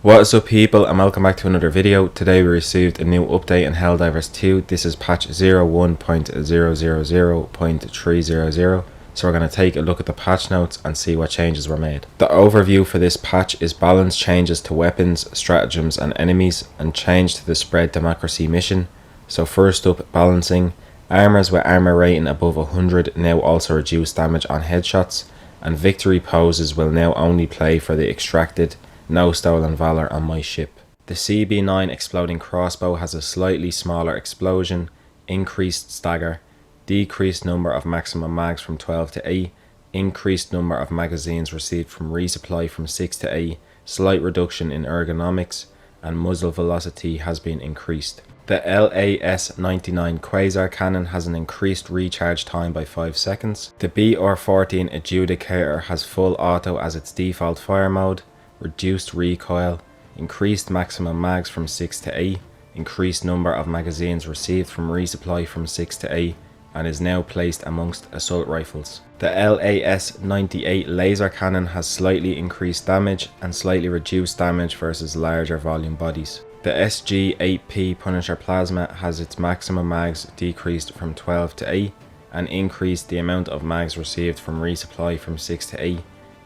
What is up people, and welcome back to another video. Today we received a new update in Helldivers 2. This is patch 01.000.300, so we're going to take a look at the patch notes and see what changes were made. The overview for this patch is balance changes to weapons, stratagems and enemies, and change to the spread democracy mission. So first up, balancing. Armors with armor rating above 100 now also reduce damage on headshots, and victory poses will now only play for the extracted. No stolen valor on my ship. The CB9 exploding crossbow has a slightly smaller explosion, increased stagger, decreased number of maximum mags from 12 to 8, increased number of magazines received from resupply from 6 to 8, slight reduction in ergonomics, and muzzle velocity has been increased. The LAS-99 Quasar cannon has an increased recharge time by 5 seconds. The BR-14 Adjudicator has full auto as its default fire mode, reduced recoil, increased maximum mags from 6 to 8, increased number of magazines received from resupply from 6 to 8, and is now placed amongst assault rifles. The LAS-98 laser cannon has slightly increased damage and slightly reduced damage versus larger volume bodies. The SG-8P Punisher Plasma has its maximum mags decreased from 12 to 8, and increased the amount of mags received from resupply from 6 to 8,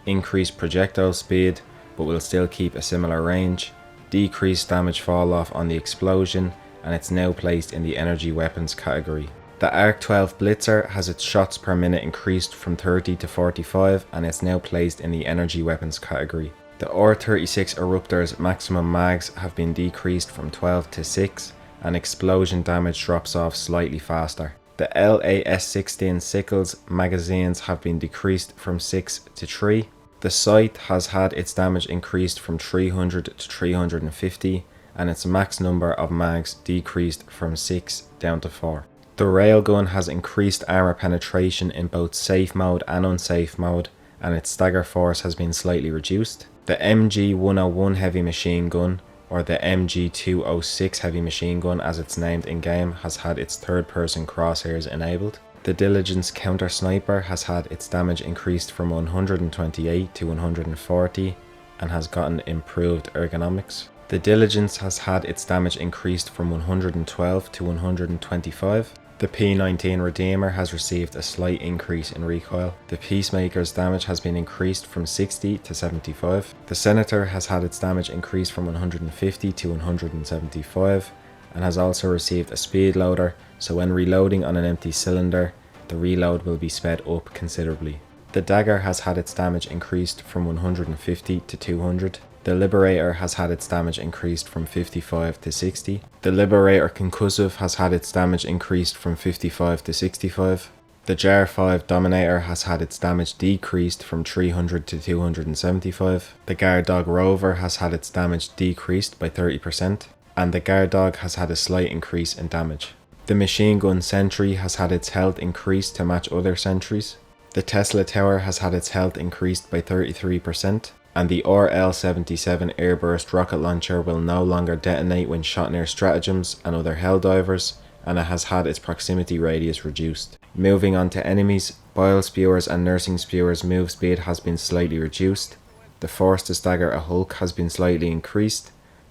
increased projectile speed, but will still keep a similar range, decreased damage fall off on the explosion, and it's now placed in the energy weapons category. The ARC-12 Blitzer has its shots per minute increased from 30 to 45, and it's now placed in the energy weapons category. The R-36 Eruptor's maximum mags have been decreased from 12 to 6, and explosion damage drops off slightly faster. The LAS-16 Sickles magazines have been decreased from 6 to 3. The Scythe has had its damage increased from 300 to 350, and its max number of mags decreased from 6 down to 4. The Railgun has increased armor penetration in both safe mode and unsafe mode, and its stagger force has been slightly reduced. The MG101 heavy machine gun, or the MG206 heavy machine gun as it's named in game, has had its third person crosshairs enabled. The Diligence Counter Sniper has had its damage increased from 128 to 140 and has gotten improved ergonomics. The Diligence has had its damage increased from 112 to 125. The P19 Redeemer has received a slight increase in recoil. The Peacemaker's damage has been increased from 60 to 75. The Senator has had its damage increased from 150 to 175. And has also received a speed loader, so when reloading on an empty cylinder, the reload will be sped up considerably. The Dagger has had its damage increased from 150 to 200. The Liberator has had its damage increased from 55 to 60. The Liberator Concussive has had its damage increased from 55 to 65. The Jar 5 Dominator has had its damage decreased from 300 to 275. The Guard Dog Rover has had its damage decreased by 30%. And the Guard Dog has had a slight increase in damage. The Machine Gun Sentry has had its health increased to match other sentries. The Tesla Tower has had its health increased by 33%. And the RL-77 Airburst Rocket Launcher will no longer detonate when shot near stratagems and other Helldivers, and it has had its proximity radius reduced. Moving on to enemies, Bile Spewers and Nursing Spewers move speed has been slightly reduced. The Force to Stagger a Hulk has been slightly increased.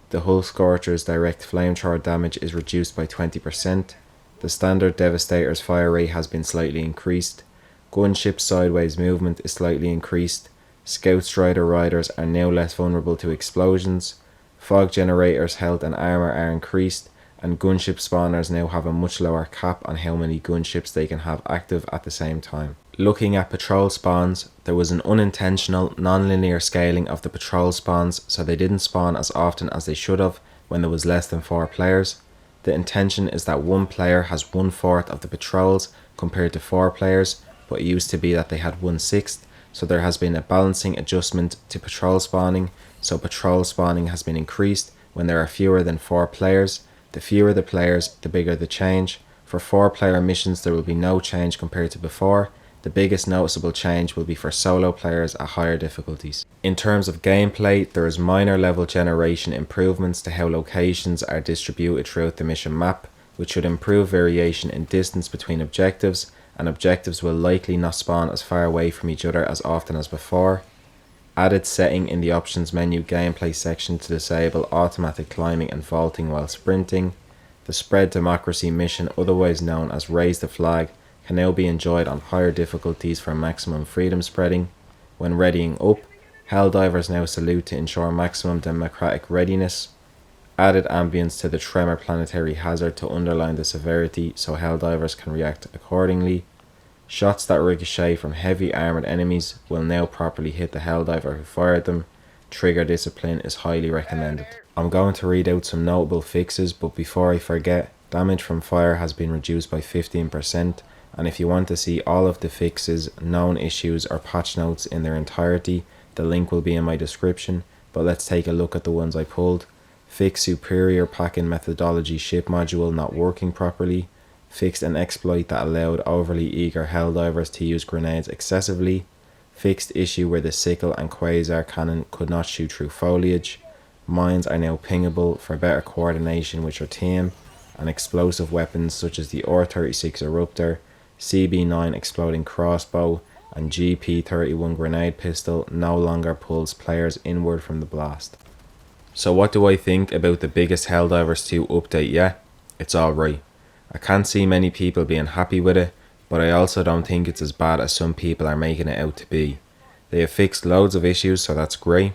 The Hull Scorcher's direct flamethrower damage is reduced by 20%. The standard Devastator's fire rate has been slightly increased. Gunship's sideways movement is slightly increased. Scout Strider riders are now less vulnerable to explosions. Fog Generator's health and armor are increased, and gunship spawners now have a much lower cap on how many gunships they can have active at the same time. Looking at patrol spawns, there was an unintentional, non-linear scaling of the patrol spawns, so they didn't spawn as often as they should have when there was less than 4 players. The intention is that 1 player has 1/4 of the patrols compared to 4 players, but it used to be that they had 1/6, so there has been a balancing adjustment to patrol spawning, so patrol spawning has been increased when there are fewer than 4 players. The fewer the players, the bigger the change. For 4-player missions there will be no change compared to before. The biggest noticeable change will be for solo players at higher difficulties. In terms of gameplay, there is minor level generation improvements to how locations are distributed throughout the mission map, which should improve variation in distance between objectives, and objectives will likely not spawn as far away from each other as often as before. Added setting in the options menu gameplay section to disable automatic climbing and vaulting while sprinting. The spread democracy mission, otherwise known as Raise the Flag, can now be enjoyed on higher difficulties for maximum freedom spreading. When readying up, Helldivers now salute to ensure maximum democratic readiness. Added ambience to the tremor planetary hazard to underline the severity so Helldivers can react accordingly. Shots that ricochet from heavy armoured enemies will now properly hit the Helldiver who fired them. Trigger discipline is highly recommended. I'm going to read out some notable fixes, but before I forget, damage from fire has been reduced by 15%, and if you want to see all of the fixes, known issues or patch notes in their entirety, the link will be in my description, but let's take a look at the ones I pulled. Fix superior packing methodology ship module not working properly. Fixed an exploit that allowed overly eager Helldivers to use grenades excessively. Fixed issue where the sickle and quasar cannon could not shoot through foliage. Mines are now pingable for better coordination with your team, and explosive weapons such as the R36 Eruptor, CB9 exploding crossbow, and GP31 grenade pistol no longer pulls players inward from the blast. So what do I think about the biggest Helldivers 2 update yet? It's alright. I can't see many people being happy with it, but I also don't think it's as bad as some people are making it out to be. They have fixed loads of issues, so that's great.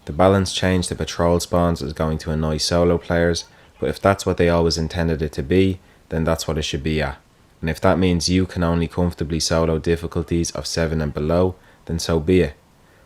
The balance change to patrol spawns is going to annoy solo players, but if that's what they always intended it to be, then that's what it should be at. And if that means you can only comfortably solo difficulties of 7 and below, then so be it.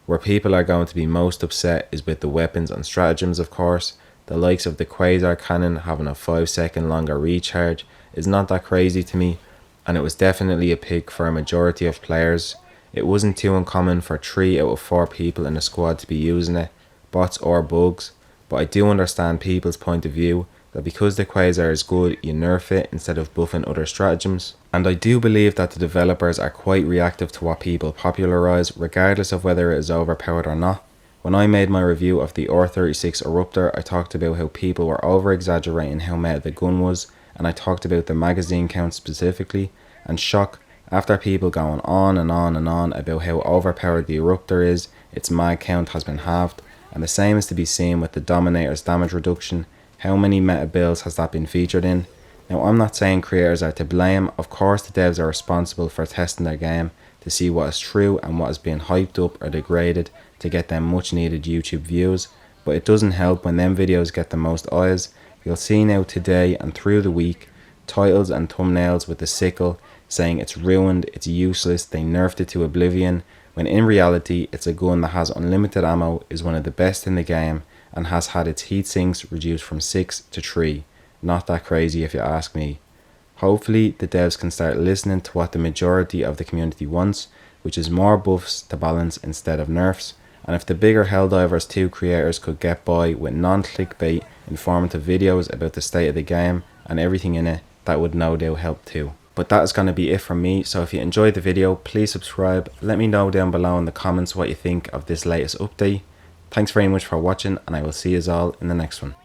Where people are going to be most upset is with the weapons and stratagems, of course. The likes of the quasar cannon having a 5-second longer recharge is not that crazy to me, and it was definitely a pick for a majority of players. It wasn't too uncommon for 3 out of 4 people in a squad to be using it, bots or bugs, but I do understand people's point of view that because the quasar is good, you nerf it instead of buffing other stratagems. And I do believe that the developers are quite reactive to what people popularise, regardless of whether it is overpowered or not. When I made my review of the R36 Eruptor, I talked about how people were over-exaggerating how meta the gun was, and I talked about the magazine count specifically, and shock, after people going on and on and on about how overpowered the Eruptor is, its mag count has been halved, and the same is to be seen with the Dominator's damage reduction. How many meta builds has that been featured in? Now, I'm not saying creators are to blame. Of course the devs are responsible for testing their game to see what is true and what is being hyped up or degraded to get them much needed YouTube views, but it doesn't help when them videos get the most eyes. You'll see now today and through the week titles and thumbnails with the sickle saying it's ruined, it's useless, they nerfed it to oblivion, when in reality it's a gun that has unlimited ammo, is one of the best in the game, and has had its heat sinks reduced from 6 to 3. Not that crazy if you ask me. Hopefully the devs can start listening to what the majority of the community wants, which is more buffs to balance instead of nerfs, and if the bigger Helldivers 2 creators could get by with non-clickbait informative videos about the state of the game and everything in it, that would no doubt help too. But that is going to be it from me, so if you enjoyed the video, please subscribe. Let me know down below in the comments what you think of this latest update. Thanks very much for watching, and I will see you all in the next one.